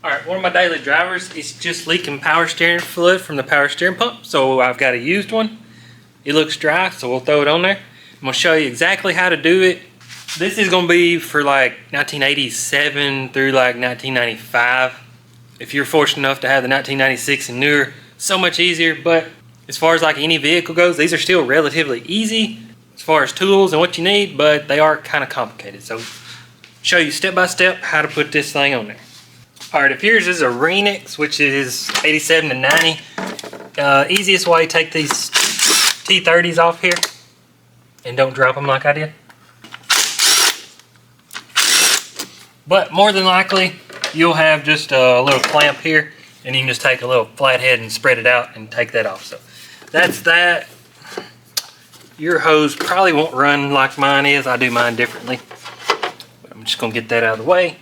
Alright, one of my daily drivers is just leaking power steering fluid from the power steering pump. So I've got a used one. It looks dry, so we'll throw it on there. I'm going to show you exactly how to do it. This is going to be for like 1987 through like 1995. If you're fortunate enough to have the 1996 and newer, so much easier. But as far as like any vehicle goes, these are still relatively easy as far as tools and what you need, but they are kind of complicated. So show you step by step how to put this thing on there. Alright, if yours is a Renix, which is 87 to 90, easiest way, take these T30s off here and don't drop them like I did. But more than likely, you'll have just a little clamp here, and you can just take a little flathead and spread it out and take that off. So that's that. Your hose probably won't run like mine is. I do mine differently. But I'm just going to get that out of the way.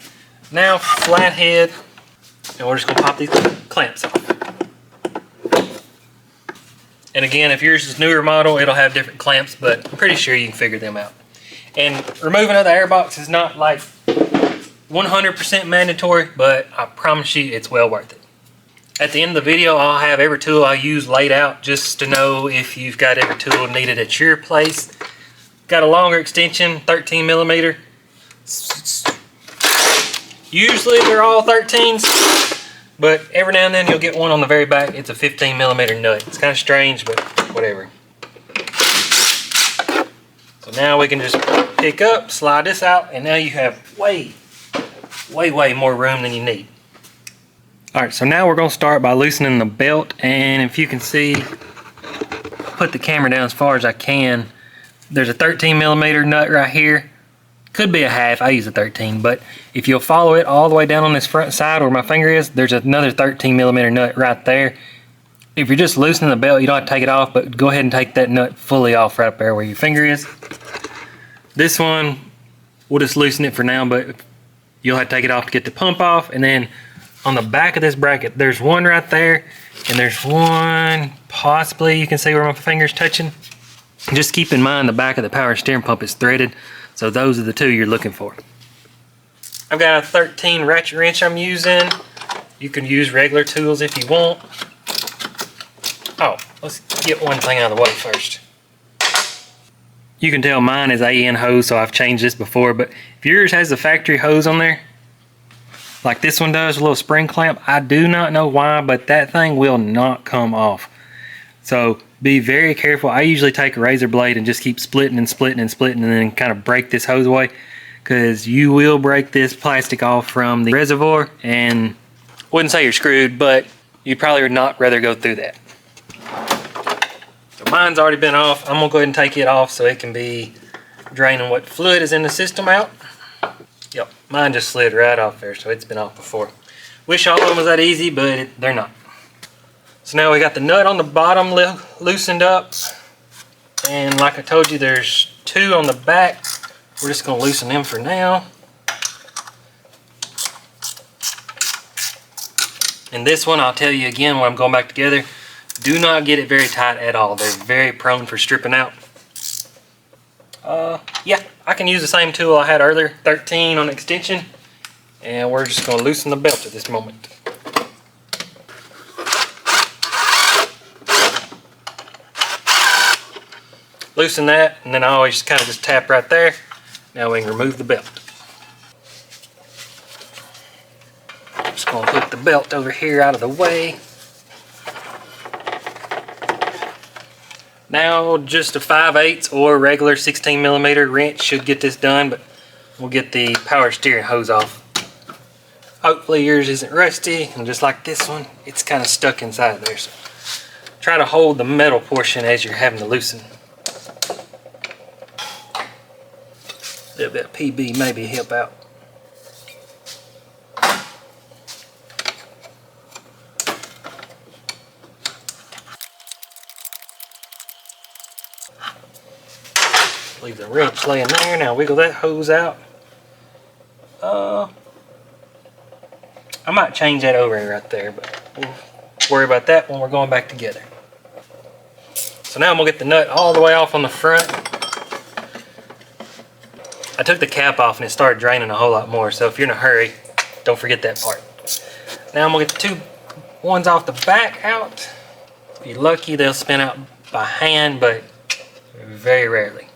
Now, flathead, and we're just going to pop these clamps off. And again, if yours is newer model, it'll have different clamps, but I'm pretty sure you can figure them out. And removing of the airbox is not like 100% mandatory, but I promise you it's well worth it. At the end of the video, I'll have every tool I use laid out just to know if you've got every tool needed at your place. Got a longer extension, 13 millimeter. Usually they're all 13s, but every now and then you'll get one on the very back. It's a 15 millimeter nut. It's kind of strange, but whatever. So now we can just pick up, slide this out, and now you have way more room than you need. Alright, so now we're going to start by loosening the belt, and if you can see, put the camera down as far as I can. There's a 13 millimeter nut right here. Could be a half, I use a 13, but if you'll follow it all the way down on this front side where my finger is, there's another 13 millimeter nut right there. If you're just loosening the belt, you don't have to take it off, but go ahead and take that nut fully off right up there where your finger is. This one, we'll just loosen it for now, but you'll have to take it off to get the pump off. And then on the back of this bracket, there's one right there, and there's one possibly, you can see where my finger's touching. Just keep in mind the back of the power steering pump is threaded, so those are the two you're looking for. I've got a 13 ratchet wrench I'm using. You can use regular tools if you want. Oh, let's get one thing out of the way first. You can tell mine is AN hose, so I've changed this before, but if yours has the factory hose on there, like this one does, a little spring clamp, I do not know why, but that thing will not come off. So be very careful. I usually take a razor blade and just keep splitting and splitting and splitting and then kind of break this hose away, because you will break this plastic off from the reservoir, and I wouldn't say you're screwed, but you'd probably not rather go through that. So mine's already been off. I'm gonna go ahead and take it off so it can be draining what fluid is in the system out. Yep, mine just slid right off there, so it's been off before. Wish all of them was that easy, but they're not. So now we got the nut on the bottom loosened up, and like I told you, there's two on the back. We're just going to loosen them for now. And this one, I'll tell you again when I'm going back together, do not get it very tight at all. They're very prone for stripping out. Yeah, I can use the same tool I had earlier, 13 on extension, and we're just going to loosen the belt at this moment. Loosen that, and then I always kind of just tap right there. Now we can remove the belt. Just going to put the belt over here out of the way. Now just a 5/8 or regular 16 millimeter wrench should get this done, but we'll get the power steering hose off. Hopefully yours isn't rusty, and just like this one, it's kind of stuck inside there. So try to hold the metal portion as you're having to loosen. A little bit of PB maybe help out. Leave the wrench laying there. Now wiggle that hose out. I might change that over right there, but we'll worry about that when we're going back together. So now I'm going to get the nut all the way off on the front. I took the cap off and it started draining a whole lot more, so if you're in a hurry, don't forget that part. Now I'm gonna get the two ones off the back out. If you're lucky, they'll spin out by hand, but very rarely.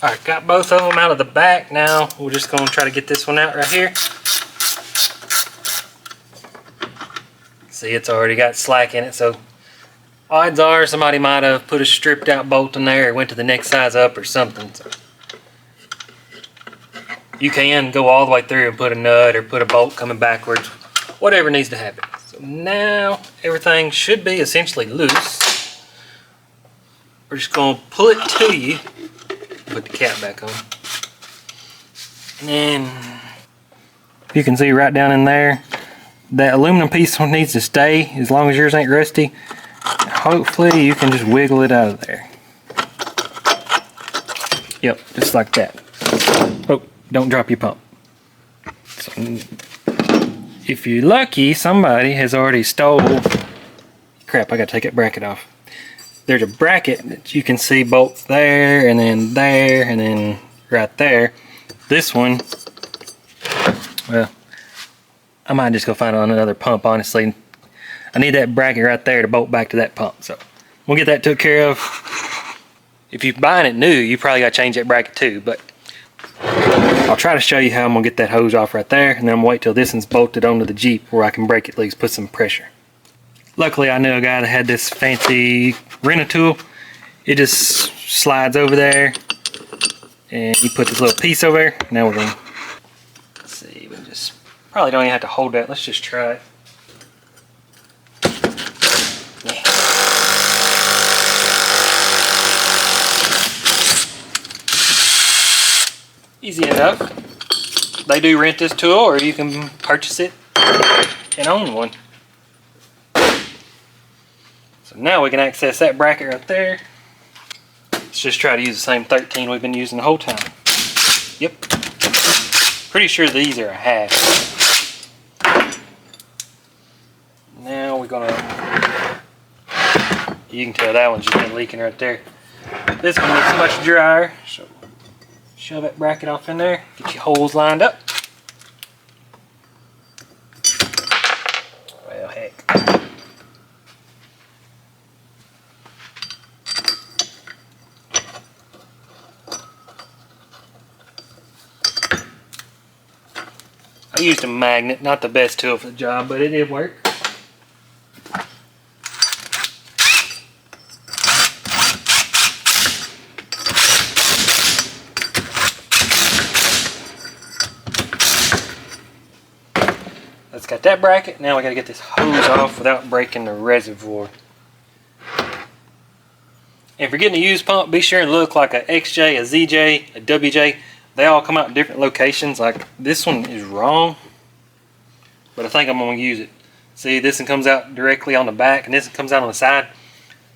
Alright, got both of them out of the back. Now we're just going to try to get this one out right here. See, it's already got slack in it, so odds are somebody might have put a stripped out bolt in there or went to the next size up or something. So you can go all the way through and put a nut or put a bolt coming backwards, whatever needs to happen. So now everything should be essentially loose. We're just going to pull it to you. Put the cap back on. And then you can see right down in there, that aluminum piece needs to stay as long as yours ain't rusty. Hopefully you can just wiggle it out of there. Yep, just like that. Oh, don't drop your pump. So, if you're lucky, somebody has already stole... Crap, I gotta take that bracket off. There's a bracket that you can see bolts there, and then right there. This one, well, I might just go find another pump, honestly. I need that bracket right there to bolt back to that pump, so we'll get that took care of. If you're buying it new, you probably got to change that bracket too, but I'll try to show you how I'm going to get that hose off right there, and then I'm going to wait till this one's bolted onto the Jeep where I can break it loose, put some pressure. Luckily, I knew a guy that had this fancy rent-a-tool. It just slides over there, and you put this little piece over there. Now we're going to, let's see, we just probably don't even have to hold that. Let's just try it. Yeah. Easy enough. They do rent this tool, or you can purchase it and own one. So now we can access that bracket right there. Let's just try to use the same 13 we've been using the whole time. Yep. Pretty sure these are a half. Now we're gonna... You can tell that one's just been leaking right there. This one looks much drier. So shove that bracket off in there. Get your holes lined up. Well, heck. I used a magnet, not the best tool for the job, but it did work. Let's got that bracket. Now we gotta get this hose off without breaking the reservoir. And if you're getting a used pump, be sure and look like a XJ, a ZJ, a WJ. They all come out in different locations. Like this one is wrong, but I think I'm gonna use it. See, this one comes out directly on the back and this one comes out on the side.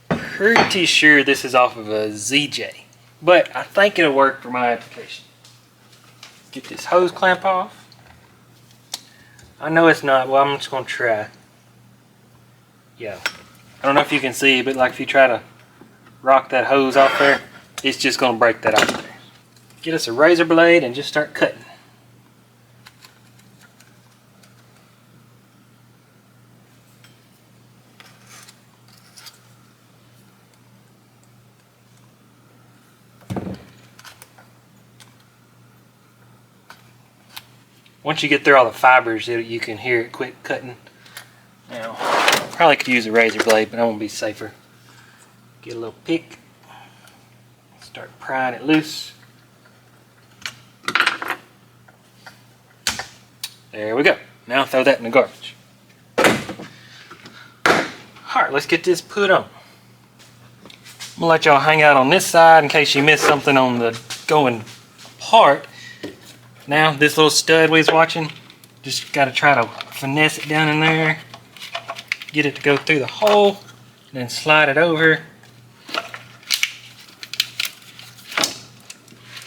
Pretty sure this is off of a ZJ, but I think it'll work for my application. Get this hose clamp off. I know it's not, well, I'm just gonna try. Yeah, I don't know if you can see, but like if you try to rock that hose off there, it's just gonna break that off there. Get us a razor blade and just start cutting. Once you get through all the fibers, you can hear it quick cutting. Now, probably could use a razor blade, but I'm gonna be safer. Get a little pick, start prying it loose. There we go. Now throw that in the garbage. Alright, let's get this put on. I'm gonna let y'all hang out on this side in case you missed something on the going apart. Now this little stud we was watching, just gotta try to finesse it down in there. Get it to go through the hole, and then slide it over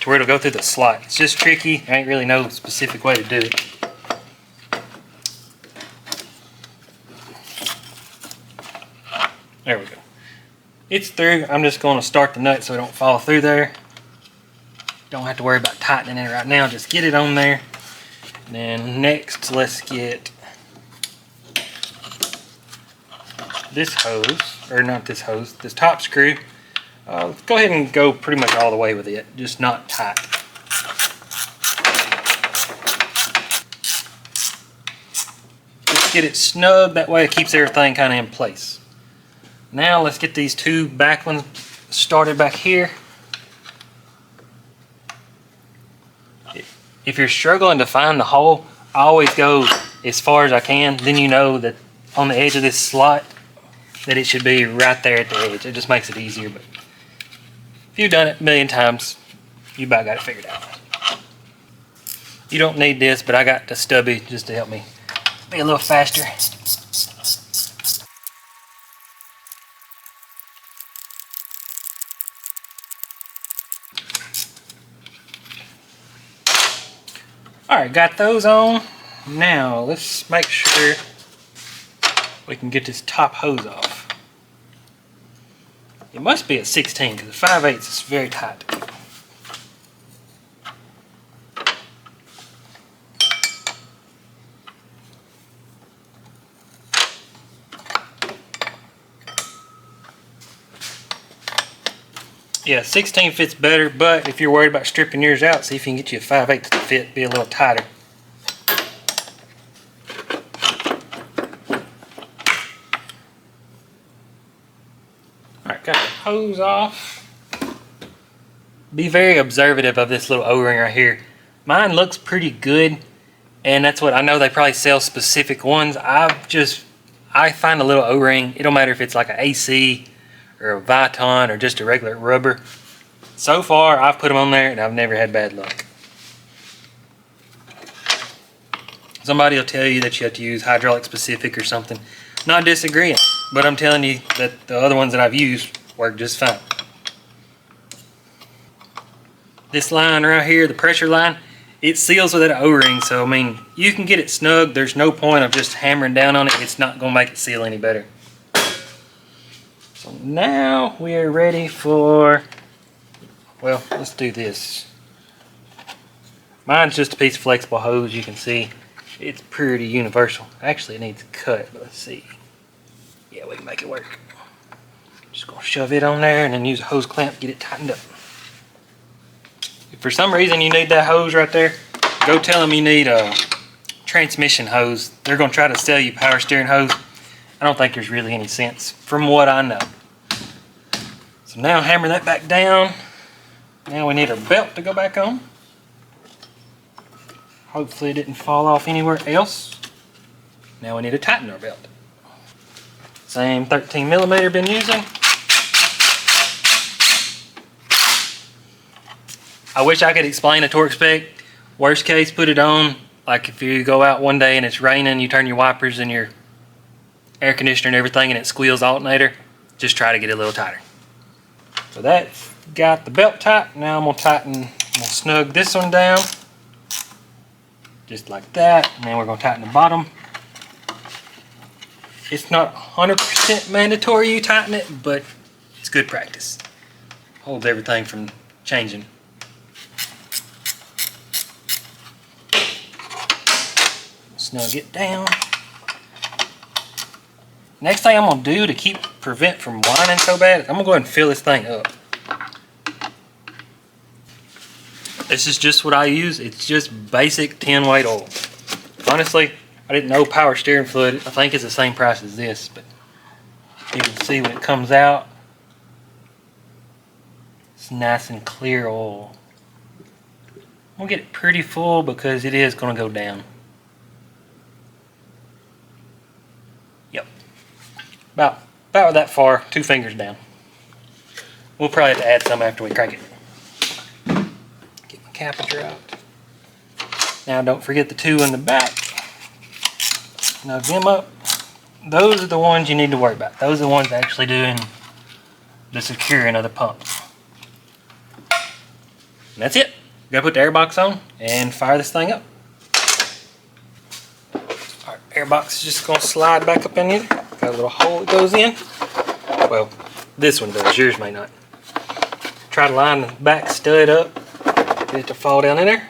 to where it'll go through the slot. It's just tricky. There ain't really no specific way to do it. There we go. It's through. I'm just going to start the nut so it don't fall through there. Don't have to worry about tightening it right now. Just get it on there. And then next, let's get this hose, or not this hose, this top screw. Let's go ahead and go pretty much all the way with it, just not tight. Just get it snug, that way it keeps everything kind of in place. Now let's get these two back ones started back here. If you're struggling to find the hole, I always go as far as I can. Then you know that on the edge of this slot that it should be right there at the edge. It just makes it easier. But if you've done it a million times, you about got it figured out. You don't need this, but I got the stubby just to help me be a little faster. Alright, got those on. Now let's make sure we can get this top hose off. It must be a 16 because the 5/8 is very tight. Yeah, 16 fits better, but if you're worried about stripping yours out, see if you can get you a 5/8 to fit, be a little tighter. Alright, got the hose off. Be very observative of this little O-ring right here. Mine looks pretty good, and that's what I know. They probably sell specific ones. I find a little O-ring. It don't matter if it's like an AC or a Viton or just a regular rubber. So far, I've put them on there and I've never had bad luck. Somebody will tell you that you have to use hydraulic specific or something. Not disagreeing, but I'm telling you that the other ones that I've used work just fine. This line right here, the pressure line, it seals with that O-ring, so I mean, you can get it snug. There's no point of just hammering down on it. It's not going to make it seal any better. So now we are ready for, well, let's do this. Mine's just a piece of flexible hose. You can see it's pretty universal. Actually, it needs a cut, but let's see. Yeah, we can make it work. Just gonna shove it on there and then use a hose clamp, get it tightened up. If for some reason you need that hose right there, go tell them you need a transmission hose. They're gonna try to sell you power steering hose. I don't think there's really any sense from what I know. So now hammer that back down. Now we need our belt to go back on. Hopefully it didn't fall off anywhere else. Now we need to tighten our belt. Same 13mm been using. I wish I could explain a torque spec. Worst case, put it on. Like if you go out one day and it's raining, you turn your wipers and your air conditioner and everything and it squeals alternator, just try to get it a little tighter. So that's got the belt tight. Now I'm gonna snug this one down. Just like that. And then we're gonna tighten the bottom. It's not 100% mandatory you tighten it, but it's good practice. Holds everything from changing. Snug it down. Next thing I'm going to do to prevent from whining so bad, I'm going to go ahead and fill this thing up. This is just what I use. It's just basic 10 weight oil. Honestly, I didn't know power steering fluid, I think it's the same price as this, but you can see when it comes out, it's nice and clear oil. I'm going to get it pretty full because it is going to go down. Yep. About that far, 2 fingers down. We'll probably have to add some after we crank it. Get my capacitor out. Now don't forget the 2 in the back. Snug them up. Those are the ones you need to worry about. Those are the ones actually doing the securing of the pump. And that's it. Gotta put the air box on and fire this thing up. Alright, air box is just gonna slide back up in here. Got a little hole that goes in. Well, this one does, yours may not. Try to line the back stud up, get it to fall down in there.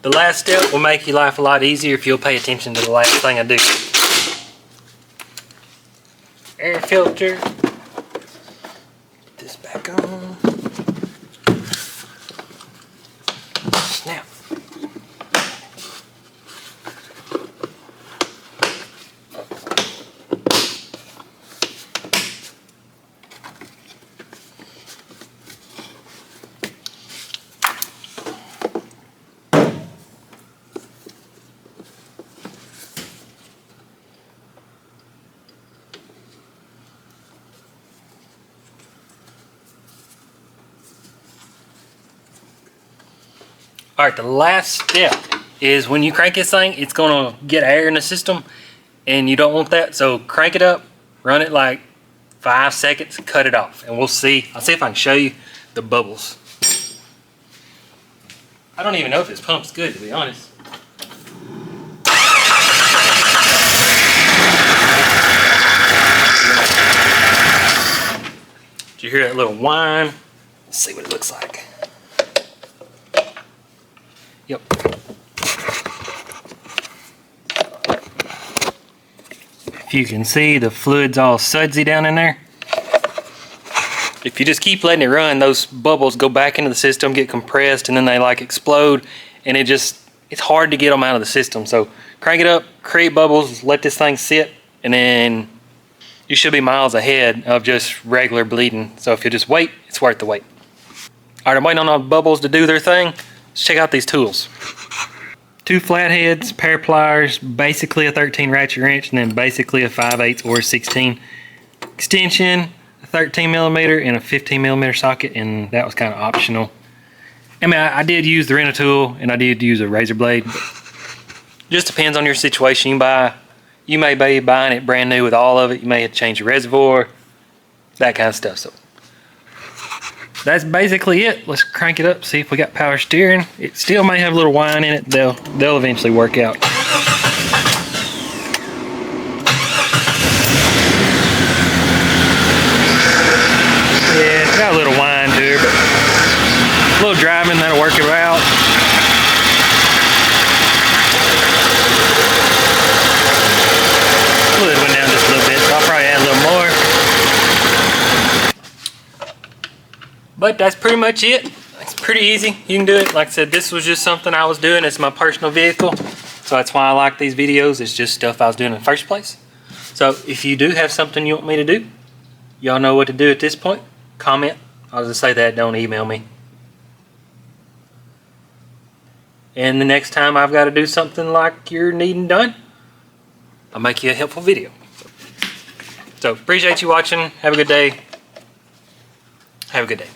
The last step will make your life a lot easier if you'll pay attention to the last thing I do. Air filter. Put this back on. Snap. Alright, the last step is when you crank this thing, it's going to get air in the system and you don't want that. So crank it up, run it like 5 seconds, cut it off, and we'll see. I'll see if I can show you the bubbles. I don't even know if this pump's good, to be honest. Did you hear that little whine? Let's see what it looks like. Yep. If you can see, the fluid's all sudsy down in there. If you just keep letting it run, those bubbles go back into the system, get compressed, and then they like explode, and it's hard to get them out of the system. So crank it up, create bubbles, let this thing sit, and then you should be miles ahead of just regular bleeding. So if you just wait, it's worth the wait. Alright, I'm waiting on the bubbles to do their thing. Let's check out these tools. 2 flatheads, pair of pliers, basically a 13 ratchet wrench, and then basically a 5/8 or a 16 extension, a 13mm and a 15mm socket, and that was kind of optional. I mean, I did use the Rent-A-Tool and I did use a razor blade. Just depends on your situation. You may be buying it brand new with all of it. You may have to change the reservoir, that kind of stuff. So that's basically it. Let's crank it up, see if we got power steering. It still may have a little whine in it. They'll eventually work out. Yeah, it's got a little whine to her, but a little driving, that'll work it out. Fluid went down just a little bit, so I'll probably add a little more. But that's pretty much it. It's pretty easy. You can do it. Like I said, this was just something I was doing. It's my personal vehicle. So that's why I like these videos. It's just stuff I was doing in the first place. So if you do have something you want me to do, y'all know what to do at this point. Comment. I'll just say that. Don't email me. And the next time I've got to do something like you're needing done, I'll make you a helpful video. So appreciate you watching. Have a good day. Have a good day.